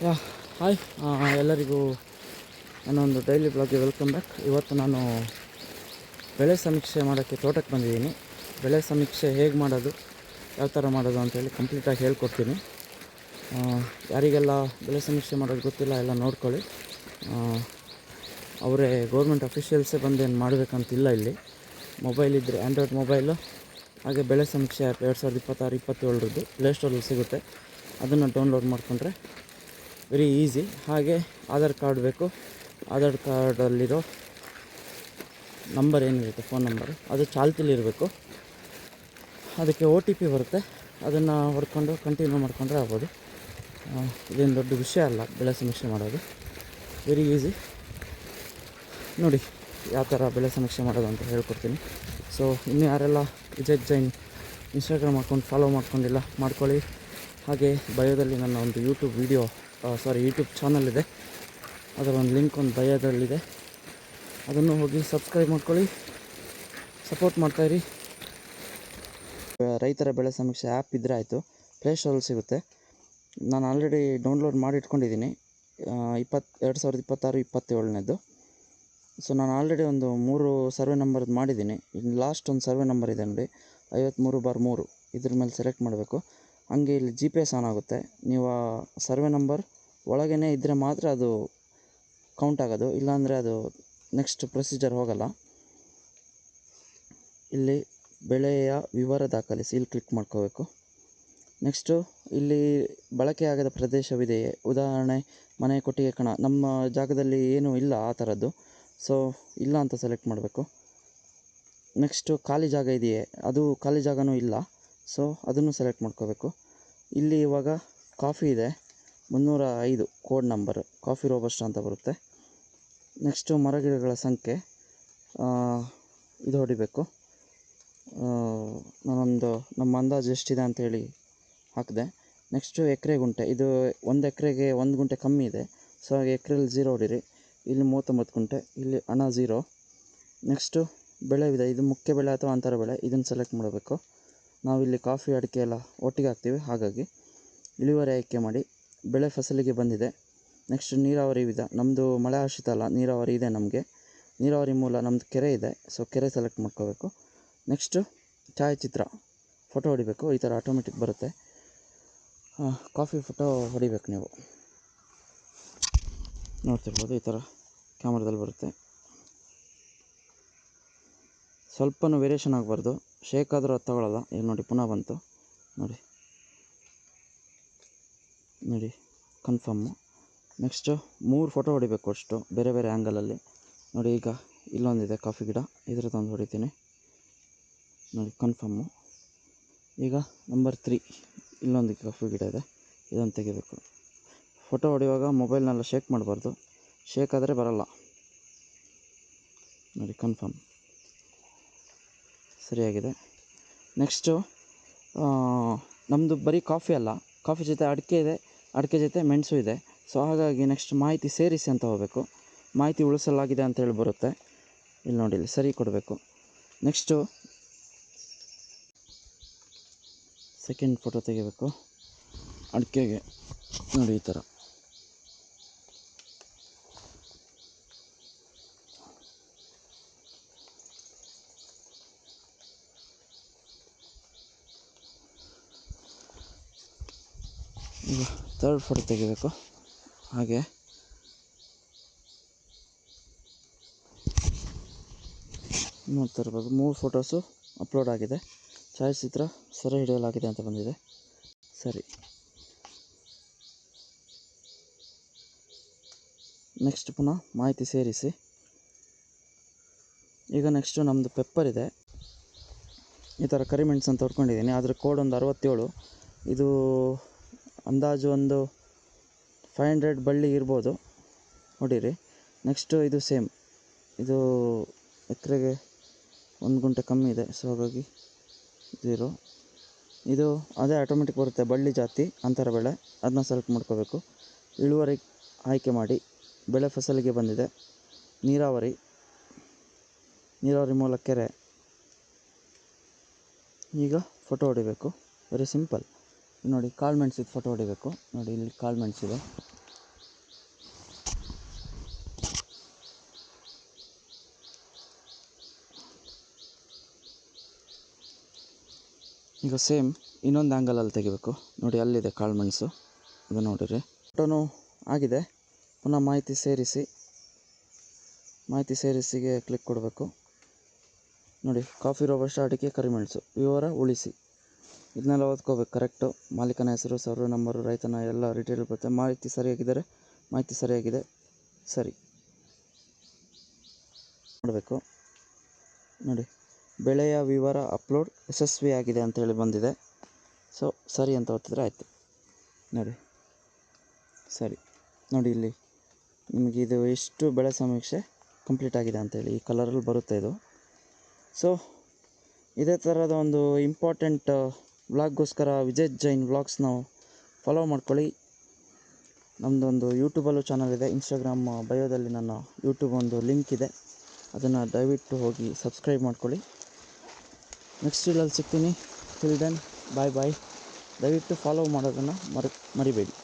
ಯಾ hi ಎಲ್ಲರಿಗೂ ನಾನೊಂದು daily ಬ್ಲಾಗ್ಗೆ welcome back. ಇವತ್ತು ನಾನು ಬೆಳೆ ಸಮೀಕ್ಷೆ ಮಾಡೋಕ್ಕೆ ತೋಟಕ್ಕೆ ಬಂದಿದ್ದೀನಿ. ಬೆಳೆ ಸಮೀಕ್ಷೆ ಹೇಗೆ ಮಾಡೋದು, ಯಾವ ಥರ ಮಾಡೋದು ಅಂತೇಳಿ ಕಂಪ್ಲೀಟಾಗಿ ಹೇಳ್ಕೊಡ್ತೀನಿ. ಯಾರಿಗೆಲ್ಲ ಬೆಳೆ ಸಮೀಕ್ಷೆ ಮಾಡೋದು ಗೊತ್ತಿಲ್ಲ ಎಲ್ಲ ನೋಡ್ಕೊಳ್ಳಿ. ಅವರೇ ಗೌರ್ಮೆಂಟ್ ಅಫಿಷಿಯಲ್ಸೇ ಬಂದೇನು ಮಾಡಬೇಕಂತಿಲ್ಲ. ಇಲ್ಲಿ ಮೊಬೈಲ್ ಇದ್ದರೆ ಆ್ಯಂಡ್ರಾಯ್ಡ್ ಮೊಬೈಲು, ಹಾಗೆ ಬೆಳೆ ಸಮೀಕ್ಷೆ ಆ್ಯಪ್ 2026-27 ಪ್ಲೇಸ್ಟೋರಲ್ಲಿ ಸಿಗುತ್ತೆ. ಅದನ್ನು ಡೌನ್ಲೋಡ್ ಮಾಡಿಕೊಂಡ್ರೆ ವೆರಿ ಈಸಿ. ಹಾಗೆ ಆಧಾರ್ ಕಾರ್ಡ್ ಬೇಕು. ಆಧಾರ್ ಕಾರ್ಡಲ್ಲಿರೋ ನಂಬರ್ ಏನಿರುತ್ತೆ, ಫೋನ್ ನಂಬರು, ಅದು ಚಾಲ್ತಿಲಿರಬೇಕು. ಅದಕ್ಕೆ OTP ಬರುತ್ತೆ. ಅದನ್ನು ಹೊಡ್ಕೊಂಡು ಕಂಟಿನ್ಯೂ ಮಾಡಿಕೊಂಡ್ರೆ ಆಗ್ಬೋದು. ಇದೇನು ದೊಡ್ಡ ವಿಷಯ ಅಲ್ಲ ಬೆಳೆ ಸಮೀಕ್ಷೆ ಮಾಡೋದು, ವೆರಿ ಈಸಿ. ನೋಡಿ ಯಾವ ಥರ ಬೆಳೆ ಸಮೀಕ್ಷೆ ಮಾಡೋದು ಅಂತ ಹೇಳ್ಕೊಡ್ತೀನಿ. ಸೊ ಇನ್ನು ಯಾರೆಲ್ಲ Vijay Jain Instagram account follow ಮಾಡ್ಕೊಂಡಿಲ್ಲ ಮಾಡ್ಕೊಳ್ಳಿ. ಹಾಗೆ ಬಯೋದಲ್ಲಿ ನನ್ನ ಒಂದು ಯೂಟ್ಯೂಬ್ ಚಾನಲ್ ಇದೆ. ಅದರ ಒಂದು ಲಿಂಕ್ ಒಂದು ಬಯೋದಲ್ಲಿದೆ. ಅದನ್ನು ಹೋಗಿ ಸಬ್ಸ್ಕ್ರೈಬ್ ಮಾಡ್ಕೊಳ್ಳಿ, ಸಪೋರ್ಟ್ ಮಾಡ್ತಾಯಿರಿ. ರೈತರ ಬೆಳೆ ಸಮೀಕ್ಷೆ ಆ್ಯಪ್ ಇದ್ದರೆ ಆಯಿತು, ಪ್ಲೇಸ್ಟೋರಲ್ಲಿ ಸಿಗುತ್ತೆ. ನಾನು ಆಲ್ರೆಡಿ ಡೌನ್ಲೋಡ್ ಮಾಡಿ ಇಟ್ಕೊಂಡಿದ್ದೀನಿ 2026-27. ಸೊ ನಾನು ಆಲ್ರೆಡಿ ಒಂದು 3 ಸರ್ವೆ ನಂಬರ್ದು ಮಾಡಿದ್ದೀನಿ. ಇನ್ನು ಲಾಸ್ಟ್ ಒಂದು ಸರ್ವೆ ನಂಬರ್ ಇದೆ ನೋಡಿ, 53/3. ಇದ್ರ ಮೇಲೆ ಸೆಲೆಕ್ಟ್ ಮಾಡಬೇಕು. ಹಂಗೆ ಇಲ್ಲಿ GPS ಆನ್ ಆಗುತ್ತೆ. ನೀವು ಆ ಸರ್ವೆ ನಂಬರ್ ಒಳಗೇ ಇದ್ದರೆ ಮಾತ್ರ ಅದು ಕೌಂಟ್ ಆಗೋದು, ಇಲ್ಲಾಂದರೆ ಅದು ನೆಕ್ಸ್ಟ್ ಪ್ರೊಸೀಜರ್ ಹೋಗಲ್ಲ. ಇಲ್ಲಿ ಬೆಳೆಯ ವಿವರ ದಾಖಲಿಸಿ, ಇಲ್ಲಿ ಕ್ಲಿಕ್ ಮಾಡ್ಕೋಬೇಕು. ನೆಕ್ಸ್ಟು ಇಲ್ಲಿ ಬಳಕೆಯಾಗದ ಪ್ರದೇಶವಿದೆಯೇ, ಉದಾಹರಣೆ ಮನೆ, ಕೊಟ್ಟಿಗೆ, ಕಣ. ನಮ್ಮ ಜಾಗದಲ್ಲಿ ಏನೂ ಇಲ್ಲ ಆ ಥರದ್ದು, ಸೊ ಇಲ್ಲ ಅಂತ ಸೆಲೆಕ್ಟ್ ಮಾಡಬೇಕು. ನೆಕ್ಸ್ಟು ಖಾಲಿ ಜಾಗ ಇದೆಯೇ, ಅದು ಖಾಲಿ ಜಾಗನೂ ಇಲ್ಲ, ಸೊ ಅದನ್ನು ಸೆಲೆಕ್ಟ್ ಮಾಡ್ಕೋಬೇಕು. ಇಲ್ಲಿ ಇವಾಗ ಕಾಫಿ ಇದೆ, 305 ಕೋಡ್ ನಂಬರ್, ಕಾಫಿ ರೋಬಸ್ಟ ಅಂತ ಬರುತ್ತೆ. ನೆಕ್ಸ್ಟು ಮರಗಿಡಗಳ ಸಂಖ್ಯೆ ಇದು ಹೊಡಿಬೇಕು. ನಮ್ಮ ಅಂದಾಜು ಎಷ್ಟಿದೆ ಅಂಥೇಳಿ ಹಾಕಿದೆ. ನೆಕ್ಸ್ಟು ಎಕರೆ ಗುಂಟೆ, ಇದು 1 ಎಕರೆಗೆ 1 ಗುಂಟೆ ಕಮ್ಮಿ ಇದೆ, ಸೊ ಹಾಗೆ ಎಕರೆಯಲ್ಲಿ 0 ಹೊಡಿರಿ. ಇಲ್ಲಿ 39 ಗುಂಟೆ, ಇಲ್ಲಿ ಹಣ 0. ನೆಕ್ಸ್ಟು ಬೆಳೆ ಇದೆ, ಇದು ಮುಖ್ಯ ಬೆಳೆ ಅಥವಾ ಅಂತರ ಬೆಳೆ, ಇದನ್ನು ಸೆಲೆಕ್ಟ್ ಮಾಡಬೇಕು. ನಾವಿಲ್ಲಿ ಕಾಫಿ, ಅಡಿಕೆ ಎಲ್ಲ ಒಟ್ಟಿಗೆ ಹಾಕ್ತೀವಿ, ಹಾಗಾಗಿ ಇಳುವರಿ ಆಯ್ಕೆ ಮಾಡಿ. ಬೆಳೆ ಫಸಲಿಗೆ ಬಂದಿದೆ. ನೆಕ್ಸ್ಟ್ ನೀರಾವರಿ ವಿಧ, ನಮ್ಮದು ಮಳೆ ಆಶ್ರಿತ ಅಲ್ಲ, ನೀರಾವರಿ ಇದೆ ನಮಗೆ. ನೀರಾವರಿ ಮೂಲ ನಮ್ಮದು ಕೆರೆ ಇದೆ, ಸೊ ಕೆರೆ ಸೆಲೆಕ್ಟ್ ಮಾಡ್ಕೋಬೇಕು. ನೆಕ್ಸ್ಟು ಛಾಯಾಚಿತ್ರ, ಫೋಟೋ ಹೊಡಿಬೇಕು. ಈ ಥರ ಆಟೋಮೆಟಿಕ್ ಬರುತ್ತೆ. ಕಾಫಿ ಫೋಟೋ ಹೊಡಿಬೇಕು ನೀವು, ನೋಡ್ತಿರ್ಬೋದು. ಈ ಥರ ಕ್ಯಾಮ್ರಾದಲ್ಲಿ ಬರುತ್ತೆ. ಸ್ವಲ್ಪನೂ ವೇರಿಯೇಷನ್ ಆಗಬಾರ್ದು, ಶೇಕ್ ಆದರೂ ಅದು ತಗೊಳ್ಳಲ್ಲ. ಈಗ ನೋಡಿ ಪುನಃ ಬಂತು ನೋಡಿ ಕನ್ಫರ್ಮು. ನೆಕ್ಸ್ಟು 3 ಫೋಟೋ ಹೊಡಿಬೇಕು ಅಷ್ಟು, ಬೇರೆ ಬೇರೆ ಆ್ಯಂಗಲಲ್ಲಿ. ನೋಡಿ ಈಗ ಇಲ್ಲೊಂದಿದೆ ಕಾಫಿ ಗಿಡ, ಇದ್ರದ್ದೊಂದು ಹೊಡಿತೀನಿ ನೋಡಿ, ಕನ್ಫರ್ಮು. ಈಗ ನಂಬರ್ 3 ಇಲ್ಲೊಂದು ಕಾಫಿ ಗಿಡ ಇದೆ, ಇದನ್ನು ತೆಗಿಬೇಕು. ಫೋಟೋ ಹೊಡೆಯುವಾಗ ಮೊಬೈಲ್ನೆಲ್ಲ ಶೇಕ್ ಮಾಡಬಾರ್ದು, ಶೇಕ್ ಆದರೆ ಬರಲ್ಲ ನೋಡಿ. ಕನ್ಫರ್ಮ್, ಸರಿಯಾಗಿದೆ. ನೆಕ್ಸ್ಟು ನಮ್ಮದು ಬರೀ ಕಾಫಿ ಅಲ್ಲ, ಕಾಫಿ ಜೊತೆ ಅಡಿಕೆ ಇದೆ, ಅಡಿಕೆ ಜೊತೆ ಮೆಣಸು ಇದೆ. ಸೊ ಹಾಗಾಗಿ ನೆಕ್ಸ್ಟ್ ಮಾಹಿತಿ ಸೇರಿಸಿ ಅಂತ ಹೋಗಬೇಕು. ಮಾಹಿತಿ ಉಳಿಸಲಾಗಿದೆ ಅಂತೇಳಿ ಬರುತ್ತೆ, ಇಲ್ಲಿ ನೋಡಿ, ಇಲ್ಲಿ ಸರಿ ಕೊಡಬೇಕು. ನೆಕ್ಸ್ಟು ಸೆಕೆಂಡ್ ಫೋಟೋ ತೆಗಿಬೇಕು ಅಡಿಕೆಗೆ ನೋಡಿ, ಈ ಥರ. ಈಗ ಥರ್ಡ್ ಫೋಟೋ ತೆಗಿಬೇಕು. ಹಾಗೆ ನೋಡ್ತಾ ಇರ್ಬೋದು, 3 ಫೋಟೋಸು ಅಪ್ಲೋಡ್ ಆಗಿದೆ. ಛಾಯಾಚಿತ್ರ ಸೆರೆ ಹಿಡಿಯಲಾಗಿದೆ ಅಂತ ಬಂದಿದೆ, ಸರಿ. ನೆಕ್ಸ್ಟ್ ಪುನಃ ಮಾಹಿತಿ ಸೇರಿಸಿ. ಈಗ ನೆಕ್ಸ್ಟು ನಮ್ಮದು ಪೆಪ್ಪರ್ ಇದೆ, ಈ ಥರ ಕರಿಮೆಣಸು ಅಂತ ಹೊಡ್ಕೊಂಡಿದ್ದೀನಿ. ಅದ್ರ ಕೋಡ್ ಒಂದು 67. ಇದು ಅಂದಾಜು ಒಂದು 500 ಬಳ್ಳಿ ಇರ್ಬೋದು, ನೋಡಿರಿ. ನೆಕ್ಸ್ಟು ಇದು ಸೇಮ್, ಇದು ಎಕರೆಗೆ 1 ಗುಂಟೆ ಕಮ್ಮಿ ಇದೆ, ಸೊ ಹಾಗಾಗಿ 0. ಇದು ಅದೇ ಆಟೋಮೆಟಿಕ್ ಬರುತ್ತೆ, ಬಳ್ಳಿ ಜಾತಿ ಅಂತರ ಬೆಳೆ, ಅದನ್ನ ಸೆಲೆಕ್ಟ್ ಮಾಡ್ಕೋಬೇಕು. ಇಳುವರಿ ಆಯ್ಕೆ ಮಾಡಿ. ಬೆಳೆ ಫಸಲಿಗೆ ಬಂದಿದೆ. ನೀರಾವರಿ ಮೂಲ ಕೆರೆ. ಈಗ ಫೋಟೋ ಹೊಡಿಬೇಕು, ವೆರಿ ಸಿಂಪಲ್. ನೋಡಿ ಕಾಳು ಮೆಣಸಿದ್ದು ಫೋಟೋ ಹೊಡಿಬೇಕು ನೋಡಿ, ಇಲ್ಲಿ ಕಾಳು ಮೆಣಸಿದೆ, ಈಗ ಸೇಮ್ ಇನ್ನೊಂದು ಆ್ಯಂಗಲಲ್ಲಿ ತೆಗಿಬೇಕು. ನೋಡಿ ಅಲ್ಲಿದೆ ಕಾಳುಮೆಣಸು, ಅದು ನೋಡಿರಿ. ಫೋಟೋನು ಆಗಿದೆ. ಪುನಃ ಮಾಹಿತಿ ಸೇರಿಸಿಗೆ ಕ್ಲಿಕ್ ಕೊಡಬೇಕು. ನೋಡಿ, ಕಾಫಿ ರೋಬಸ್ಟ, ಅಡಿಕೆ, ಕರಿಮೆಣಸು, ವಿವರ ಉಳಿಸಿ, ಇದನ್ನೆಲ್ಲ ಓದ್ಕೋಬೇಕು ಕರೆಕ್ಟು. ಮಾಲೀಕನ ಹೆಸರು, ಸರ್ವೆ ನಂಬರು, ರೈತನ ಎಲ್ಲ ಡೀಟೇಲ್ ಬರುತ್ತೆ. ಮಾಹಿತಿ ಸರಿಯಾಗಿದೆ ಸರಿ ಮಾಡಬೇಕು. ನೋಡಿ, ಬೆಳೆಯ ವಿವರ ಅಪ್ಲೋಡ್ ಯಶಸ್ವಿಯಾಗಿದೆ ಅಂತೇಳಿ ಬಂದಿದೆ. ಸೊ ಸರಿ ಅಂತ ಒತ್ತಿದ್ರೆ ಆಯಿತು. ನೋಡಿ ಸರಿ. ನೋಡಿ ಇಲ್ಲಿ ನಿಮಗೆ ಇದು ಎಷ್ಟು ಬೆಳೆ ಸಮೀಕ್ಷೆ ಕಂಪ್ಲೀಟ್ ಆಗಿದೆ ಅಂತೇಳಿ ಈ ಕಲರಲ್ಲಿ ಬರುತ್ತೆ ಇದು. ಸೊ ಇದೇ ಥರದ ಒಂದು ಇಂಪಾರ್ಟೆಂಟ್ ವ್ಲಾಗ್ಗೋಸ್ಕರ ವಿಜಯ್ ಜೈನ್ ವ್ಲಾಗ್ಸ್ ನಾವು ಫಾಲೋ ಮಾಡ್ಕೊಳ್ಳಿ. ನಮ್ಮದೊಂದು ಯೂಟ್ಯೂಬಲ್ಲೂ ಚಾನಲ್ ಇದೆ, ಇನ್ಸ್ಟಾಗ್ರಾಮ್ ಬಯೋದಲ್ಲಿ ನನ್ನ ಯೂಟ್ಯೂಬ್ ಒಂದು ಲಿಂಕ್ ಇದೆ, ಅದನ್ನು ದಯವಿಟ್ಟು ಹೋಗಿ ಸಬ್ಸ್ಕ್ರೈಬ್ ಮಾಡ್ಕೊಳ್ಳಿ. ನೆಕ್ಸ್ಟ್ ವೀಡಿಯೋದಲ್ಲಿ ಸಿಗ್ತೀನಿ. Till then bye. ದಯವಿಟ್ಟು ಫಾಲೋ ಮಾಡೋದನ್ನು ಮರಿಬೇಡಿ.